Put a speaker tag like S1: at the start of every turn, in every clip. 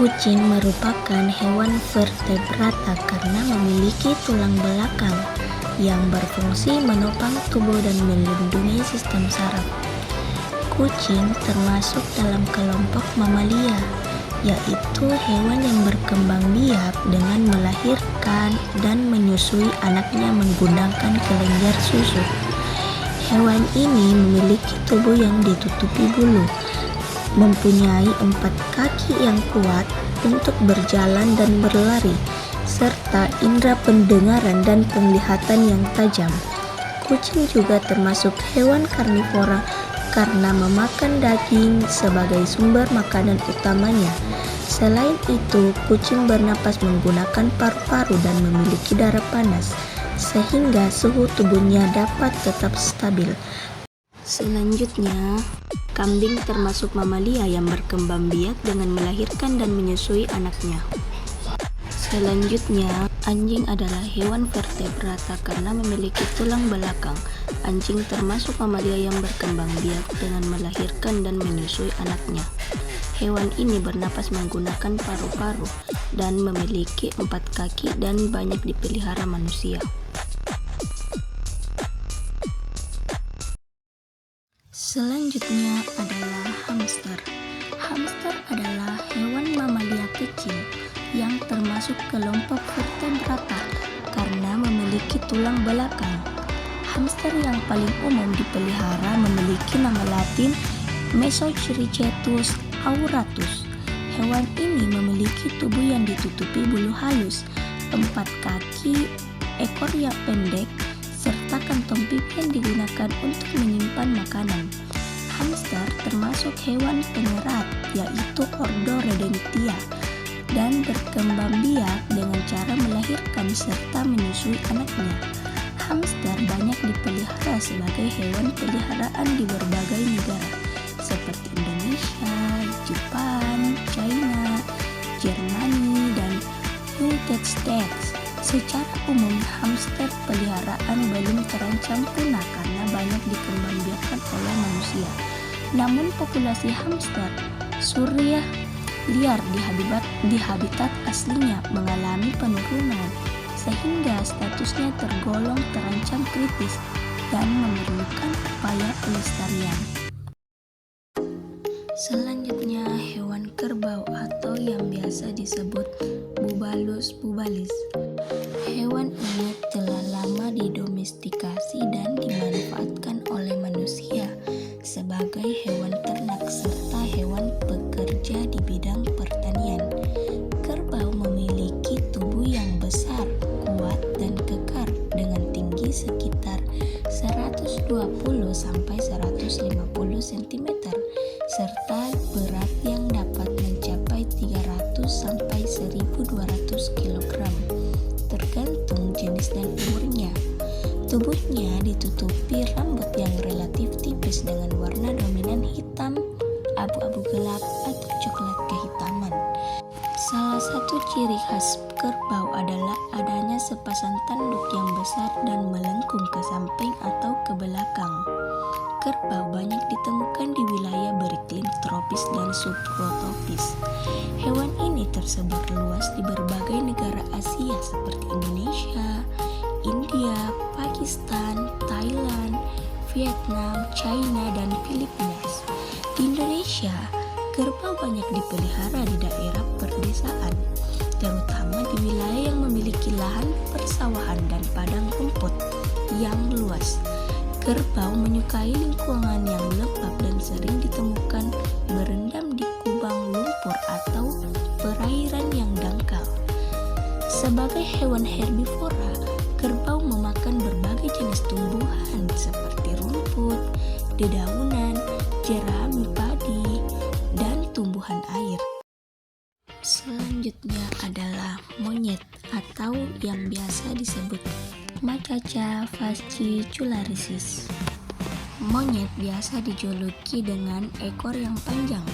S1: Kucing merupakan hewan vertebrata karena memiliki tulang belakang yang berfungsi menopang tubuh dan melindungi sistem saraf. Kucing termasuk dalam kelompok mamalia, yaitu hewan yang berkembang biak dengan melahirkan dan menyusui anaknya menggunakan kelenjar susu. Hewan ini memiliki tubuh yang ditutupi bulu, mempunyai 4 kaki yang kuat untuk berjalan dan berlari, serta indera pendengaran dan penglihatan yang tajam. Kucing juga termasuk hewan karnivora karena memakan daging sebagai sumber makanan utamanya. Selain itu, kucing bernapas menggunakan paru-paru dan memiliki darah panas, sehingga suhu tubuhnya dapat tetap stabil. Selanjutnya, kambing termasuk mamalia yang berkembang biak dengan melahirkan dan menyusui anaknya. Selanjutnya, anjing adalah hewan vertebrata karena memiliki tulang belakang. Anjing termasuk mamalia yang berkembang biak dengan melahirkan dan menyusui anaknya. Hewan ini bernapas menggunakan paru-paru dan memiliki 4 kaki dan banyak dipelihara manusia. Selanjutnya adalah hamster. Hamster adalah hewan mamalia kecil yang termasuk kelompok vertebrata karena memiliki tulang belakang. Hamster yang paling umum dipelihara memiliki nama latin Mesochirichetus auratus. Hewan ini memiliki tubuh yang ditutupi bulu halus, 4 kaki, ekor yang pendek, serta kantong pipi yang digunakan untuk menyimpan makanan. Hamster termasuk hewan pengerat, yaitu ordo Rodentia, dan berkembang biak dengan cara melahirkan serta menyusui anaknya. Hamster banyak dipelihara sebagai hewan peliharaan di berbagai negara, seperti Indonesia, Jepang, China, Jermani, dan United States. Secara umum, hamster peliharaan belum terancam punah karena banyak dikembangbiakkan oleh manusia. Namun populasi hamster Suriah liar di habitat aslinya mengalami penurunan, sehingga statusnya tergolong terancam kritis dan memerlukan upaya pelestarian. Selanjutnya, hewan kerbau atau yang biasa disebut Bubalus bubalis. Hewan ini telah lama didomestikasi dan dimanfaatkan oleh manusia sebagai hewan ternak serta hewan pekerja di bidang pertanian. Kerbau memiliki tubuh yang besar, kuat, dan kekar dengan tinggi sekitar 120-150 cm serta berat yang dapat mencapai 300-1.200 kg tergantung jenis dan umurnya. Tubuhnya ditutupi rambut yang relatif tipis dengan warna dominan hitam, abu-abu gelap, atau coklat kehitaman. Salah satu ciri khas kerbau adalah adanya sepasang tanduk yang besar dan melengkung ke samping atau ke belakang. Kerbau banyak ditemukan di wilayah beriklim tropis dan subtropis. Hewan ini tersebar luas di berbagai negara Asia seperti Indonesia, India, Pakistan, Thailand, Vietnam, China, dan Filipina. Di Indonesia, kerbau banyak dipelihara di daerah perdesaan, terutama di wilayah yang memiliki lahan persawahan dan padang rumput yang luas. Kerbau menyukai lingkungan yang lembab dan sering ditemukan berendam di kubang lumpur atau perairan yang dangkal. Sebagai hewan herbivora, kerbau memakan berbagai jenis tumbuhan seperti rumput, dedaunan, jerami padi, dan tumbuhan air. Selanjutnya adalah monyet atau yang biasa disebut Macaca fascicularisis. Monyet biasa dijuluki dengan ekor yang panjang.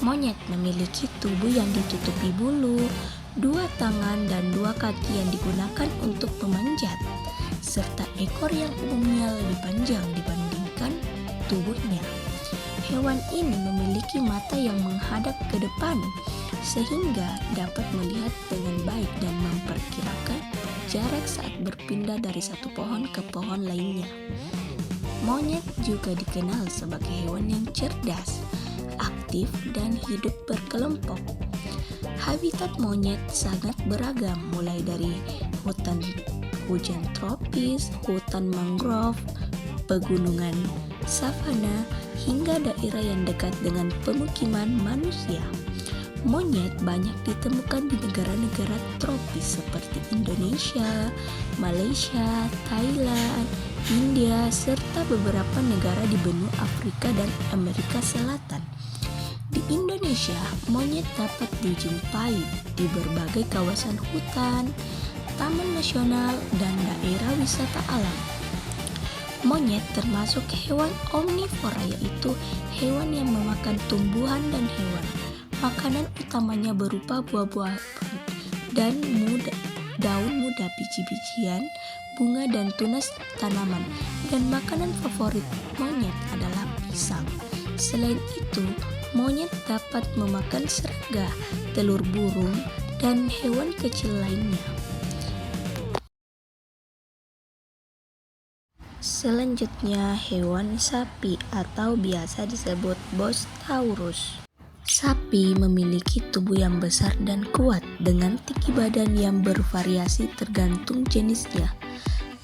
S1: Monyet memiliki tubuh yang ditutupi bulu, 2 tangan dan 2 kaki yang digunakan untuk memanjat, serta ekor yang umumnya lebih panjang dibandingkan tubuhnya. Hewan ini memiliki mata yang menghadap ke depan, sehingga dapat melihat dengan baik dan memperkirakan jarak saat berpindah dari satu pohon ke pohon lainnya. Monyet juga dikenal sebagai hewan yang cerdas, aktif, dan hidup berkelompok. Habitat monyet sangat beragam, mulai dari hutan hujan tropis, hutan mangrove, pegunungan, savana, hingga daerah yang dekat dengan pemukiman manusia. Monyet banyak ditemukan di negara-negara tropis seperti Indonesia, Malaysia, Thailand, India, serta beberapa negara di benua Afrika dan Amerika Selatan. Di Indonesia, monyet dapat dijumpai di berbagai kawasan hutan, taman nasional, dan daerah wisata alam. Monyet termasuk hewan omnivora, yaitu hewan yang memakan tumbuhan dan hewan. Makanan utamanya berupa buah-buahan dan daun muda, biji-bijian, bunga, dan tunas tanaman. Dan makanan favorit monyet adalah pisang. Selain itu, monyet dapat memakan serangga, telur burung, dan hewan kecil lainnya. Selanjutnya, hewan sapi atau biasa disebut Bos taurus. Sapi memiliki tubuh yang besar dan kuat dengan tinggi badan yang bervariasi tergantung jenisnya.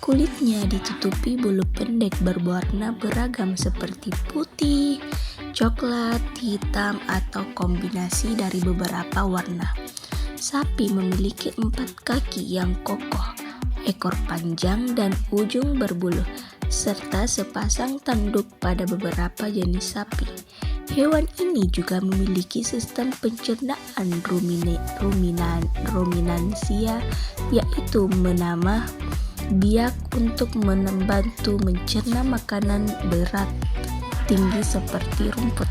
S1: Kulitnya ditutupi bulu pendek berwarna beragam seperti putih, coklat, hitam, atau kombinasi dari beberapa warna. Sapi memiliki 4 kaki yang kokoh, ekor panjang dan ujung berbulu, serta sepasang tanduk pada beberapa jenis sapi. Hewan ini juga memiliki sistem pencernaan ruminansia, yaitu menambah biak untuk membantu mencerna makanan berat tinggi seperti rumput.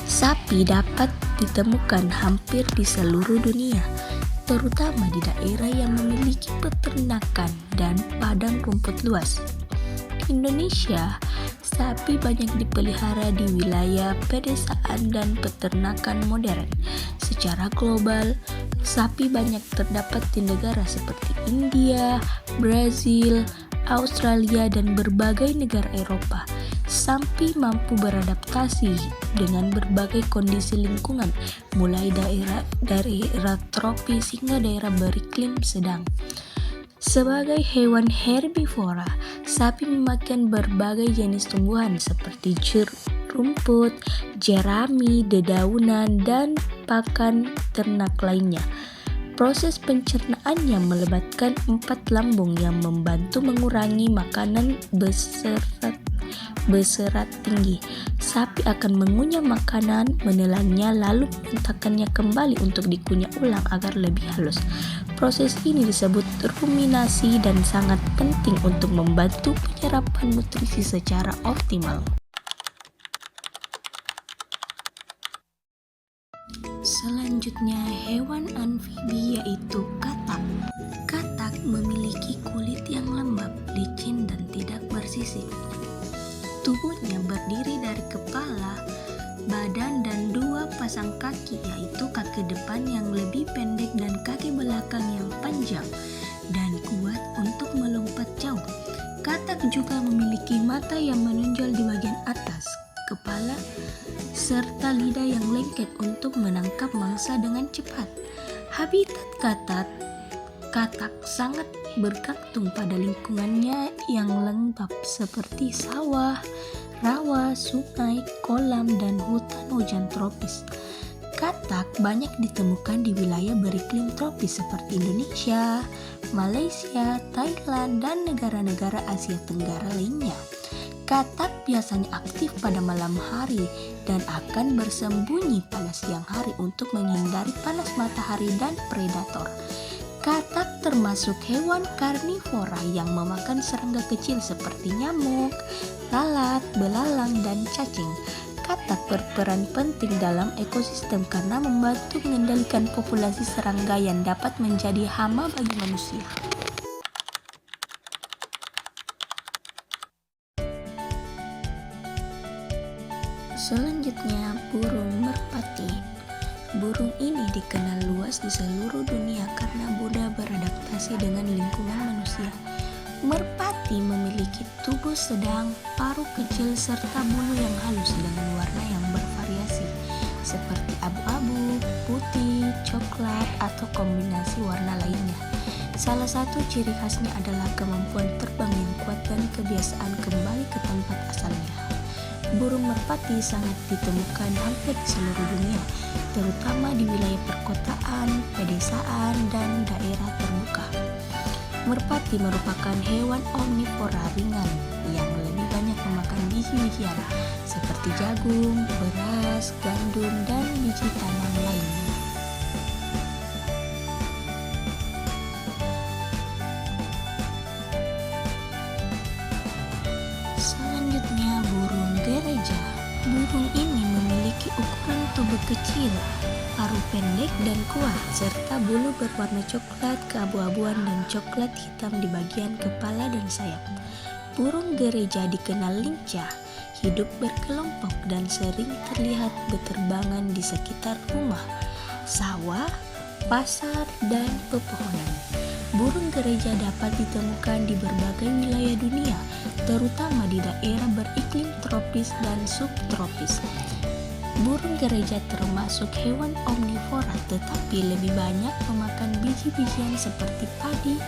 S1: Sapi dapat ditemukan hampir di seluruh dunia, terutama di daerah yang memiliki peternakan dan padang rumput luas. Di Indonesia, sapi banyak dipelihara di wilayah pedesaan dan peternakan modern. Secara global, sapi banyak terdapat di negara seperti India, Brazil, Australia, dan berbagai negara Eropa. Sapi mampu beradaptasi dengan berbagai kondisi lingkungan, mulai daerah tropis hingga daerah beriklim sedang. Sebagai hewan herbivora, sapi memakan berbagai jenis tumbuhan seperti rumput, jerami, dedaunan, dan pakan ternak lainnya. Proses pencernaannya melibatkan 4 lambung yang membantu mengurangi makanan berserat tinggi. Sapi akan mengunyah makanan, menelannya, lalu memuntahkannya kembali untuk dikunyah ulang agar lebih halus. Proses ini disebut ruminasi dan sangat penting untuk membantu penyerapan nutrisi secara optimal. Selanjutnya, hewan amfibi yaitu katak. Katak memiliki kulit yang lembab, licin, dan tidak bersisik. Tubuhnya berdiri dari kepala, badan, dan 2 pasang kaki, yaitu kaki depan yang lebih pendek dan kaki belakang yang panjang dan kuat untuk melompat jauh. Katak juga memiliki mata yang menonjol di bagian atas kepala serta lidah yang lengket untuk menangkap mangsa dengan cepat. Habitat katak sangat bergantung pada lingkungannya yang lembab seperti sawah, rawa, sungai, kolam, dan hutan hujan tropis. Katak banyak ditemukan di wilayah beriklim tropis seperti Indonesia, Malaysia, Thailand, dan negara-negara Asia Tenggara lainnya. Katak biasanya aktif pada malam hari dan akan bersembunyi pada siang hari untuk menghindari panas matahari dan predator. Katak termasuk hewan karnivora yang memakan serangga kecil seperti nyamuk, lalat, belalang, dan cacing. Katak berperan penting dalam ekosistem karena membantu mengendalikan populasi serangga yang dapat menjadi hama bagi manusia. Selanjutnya, burung merpati. Burung ini dikenal luas di seluruh dunia karena mudah beradaptasi dengan lingkungan manusia. Merpati memiliki tubuh sedang, paruh kecil, serta bulu yang halus dengan warna yang bervariasi, seperti abu-abu, putih, coklat, atau kombinasi warna lainnya. Salah satu ciri khasnya adalah kemampuan terbang yang kuat dan kebiasaan kembali ke tempat asalnya. Burung merpati sangat ditemukan hampir di seluruh dunia, terutama di wilayah perkotaan, pedesaan, dan daerah terbuka. Merpati merupakan hewan omnivora ringan yang lebih banyak memakan biji-bijian seperti jagung, beras, gandum, dan biji tanam lainnya. Selanjutnya, burung gereja. Burung ini memiliki ukuran tubuh kecil, paruh pendek dan kuat, serta bulu berwarna coklat keabu-abuan dan coklat hitam di bagian kepala dan sayap. Burung gereja dikenal lincah, hidup berkelompok dan sering terlihat berterbangan di sekitar rumah, sawah, pasar, dan pepohonan. Burung gereja dapat ditemukan di berbagai wilayah dunia, terutama di daerah beriklim tropis dan subtropis. Burung gereja termasuk hewan omnivora, tetapi lebih banyak memakan biji-bijian seperti padi,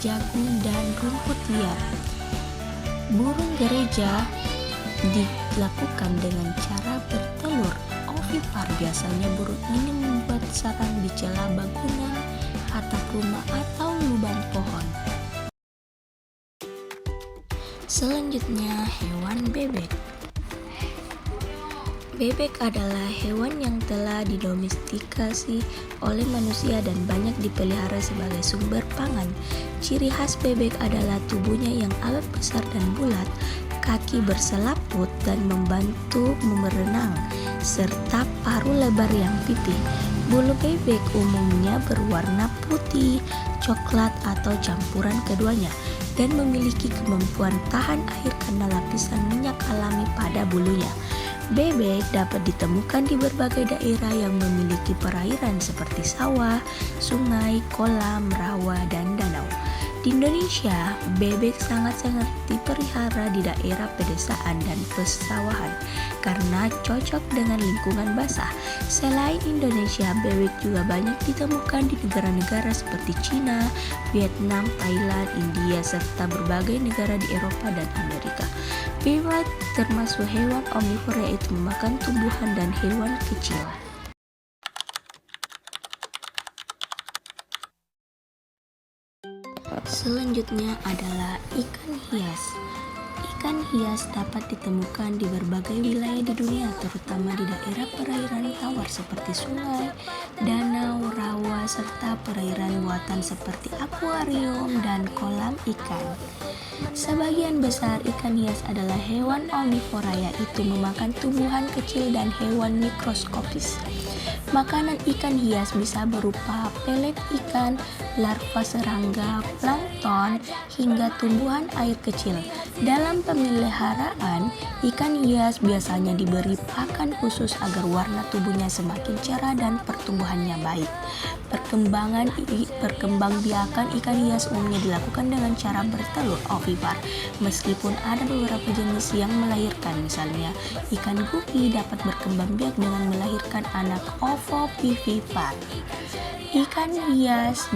S1: jagung, dan rumput liar. Burung gereja dilakukan dengan cara bertelur ovipar. Biasanya burung ini membuat sarang di celah bangunan, atap rumah, atau lubang pohon. Selanjutnya, hewan bebek. Bebek adalah hewan yang telah didomestikasi oleh manusia dan banyak dipelihara sebagai sumber pangan. Ciri khas bebek adalah tubuhnya yang agak besar dan bulat, kaki berselaput dan membantu berenang, serta paruh lebar yang pipih. Bulu bebek umumnya berwarna putih, coklat, atau campuran keduanya, dan memiliki kemampuan tahan air karena lapisan minyak alami pada bulunya. Bebek dapat ditemukan di berbagai daerah yang memiliki perairan seperti sawah, sungai, kolam, rawa, dan danau. Di Indonesia, bebek sangat-sangat dipelihara di daerah pedesaan dan pesawahan karena cocok dengan lingkungan basah. Selain Indonesia, bebek juga banyak ditemukan di negara-negara seperti Cina, Vietnam, Thailand, India, serta berbagai negara di Eropa dan Amerika. Bebek termasuk hewan omnivora, yaitu memakan tumbuhan dan hewan kecil. Selanjutnya adalah ikan hias. Ikan hias dapat ditemukan di berbagai wilayah di dunia, terutama di daerah perairan tawar seperti sungai, danau, rawa, serta perairan buatan seperti akuarium dan kolam ikan. Sebagian besar ikan hias adalah hewan omnivora, yaitu memakan tumbuhan kecil dan hewan mikroskopis. Makanan ikan hias bisa berupa pelet ikan, larva serangga, plankton, hingga tumbuhan air kecil. Dalam pemeliharaan, ikan hias biasanya diberi pakan khusus agar warna tubuhnya semakin cerah dan pertumbuhannya baik. Perkembangbiakan ikan hias umumnya dilakukan dengan cara bertelur ovipar, meskipun ada beberapa jenis yang melahirkan. Misalnya, ikan gupi dapat berkembang biak dengan melahirkan anak ovovivipar. Ikan hias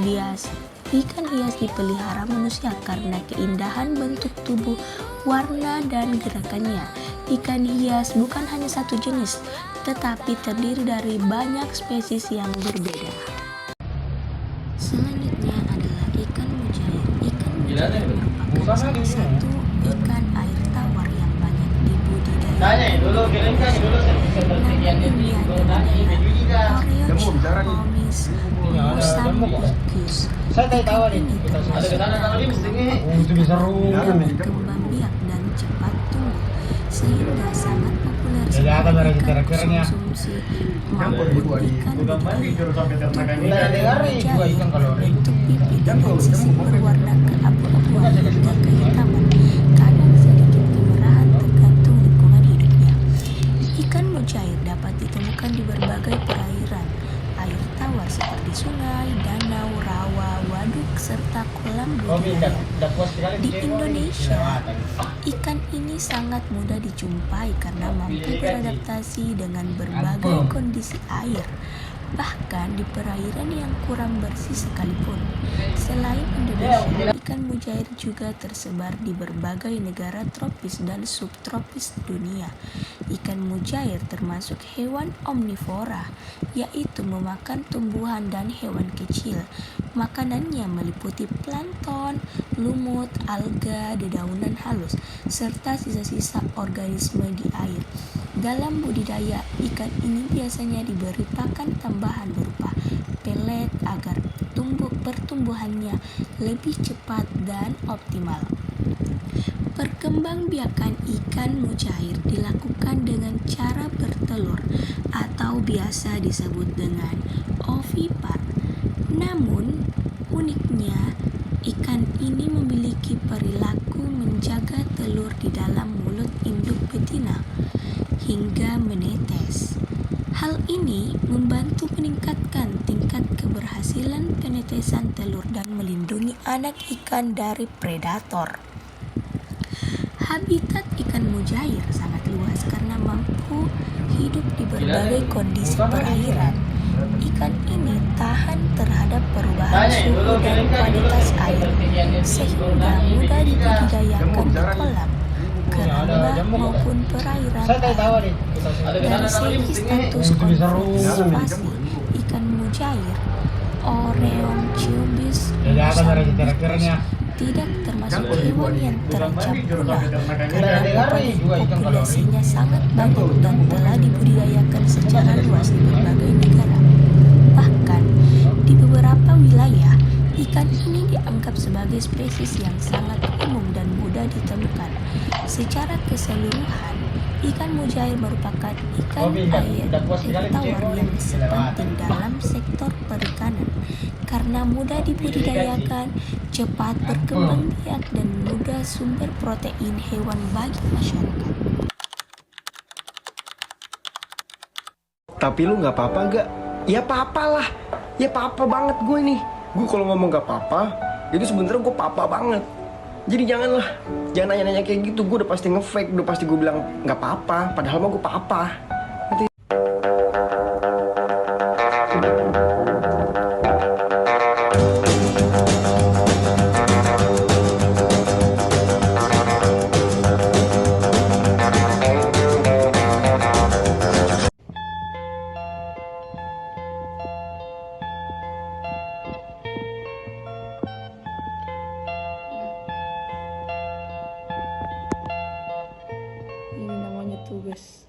S1: dipelihara manusia karena keindahan bentuk tubuh, warna, dan gerakannya. Ikan hias bukan hanya satu jenis, tetapi terdiri dari banyak spesies yang berbeda. Selanjutnya adalah ikan mujair. Ikan mujair merupakan salah satu ikan air tawar yang banyak dibudidaya. Ikan ini termasuk berkembang biak dan cepat tumbuh, sehingga sangat populer sebagai ikan konsumsi maupun ikan berbentuk pipi dengan sisi berwarna keabu-abuan hingga kehitaman, kadang sedikit kemerahan tergantung lingkungan hidupnya. Ikan mujair dapat ditemukan di berbagai perairan, seperti sungai, danau, rawa, waduk, serta kolam budidaya. Di Indonesia, ikan ini sangat mudah dijumpai karena mampu beradaptasi dengan berbagai kondisi air, bahkan di perairan yang kurang bersih sekalipun. Selain Indonesia, ikan mujair juga tersebar di berbagai negara tropis dan subtropis dunia. Ikan mujair termasuk hewan omnivora, yaitu memakan tumbuhan dan hewan kecil. Makanannya meliputi plankton, lumut, alga, dedaunan halus, serta sisa-sisa organisme di air. Dalam budidaya, ikan ini biasanya diberi pakan tambahan berupa pelet agar pertumbuhannya lebih cepat dan optimal. Perkembangbiakan ikan mujair dilakukan dengan cara bertelur atau biasa disebut dengan ovipar. Namun, uniknya ikan ini memiliki perilaku menjaga telur di dalam mulut induk betina hingga menetes. Hal ini membantu meningkatkan tingkat keberhasilan penetesan telur dan melindungi anak ikan dari predator. Habitat ikan mujair sangat luas karena mampu hidup di berbagai kondisi perairan. Ikan ini tahan terhadap perubahan suhu dan kualitas air, sehingga mudah dibudidayakan di kolam, keramba maupun perairan air. Dari segi status konservasi, ikan mujair Oreonciubis mozambicus tidak termasuk hewan yang terancam punah karena populasinya sangat banyak dan telah dibudidayakan secara luas di berbagai negara. Bahkan, di beberapa wilayah, ikan ini dianggap sebagai spesies yang sangat umum dan mudah ditemukan. Secara keseluruhan, ikan mujair merupakan ikan air tawar yang penting dalam sektor perikanan karena mudah dibudidayakan, cepat berkembang biak, dan mudah sumber protein hewan bagi masyarakat.
S2: Tapi lu nggak apa-apa nggak? Ya apa-apalah, ya apa-apa banget gue nih. Gue kalau ngomong nggak apa-apa, itu sebenernya gue apa-apa banget. Jadi jangan nanya-nanya kayak gitu. Gue udah pasti nge-fake, udah pasti gue bilang nggak apa-apa, padahal mah gue apa-apa.
S1: Ini namanya tugas.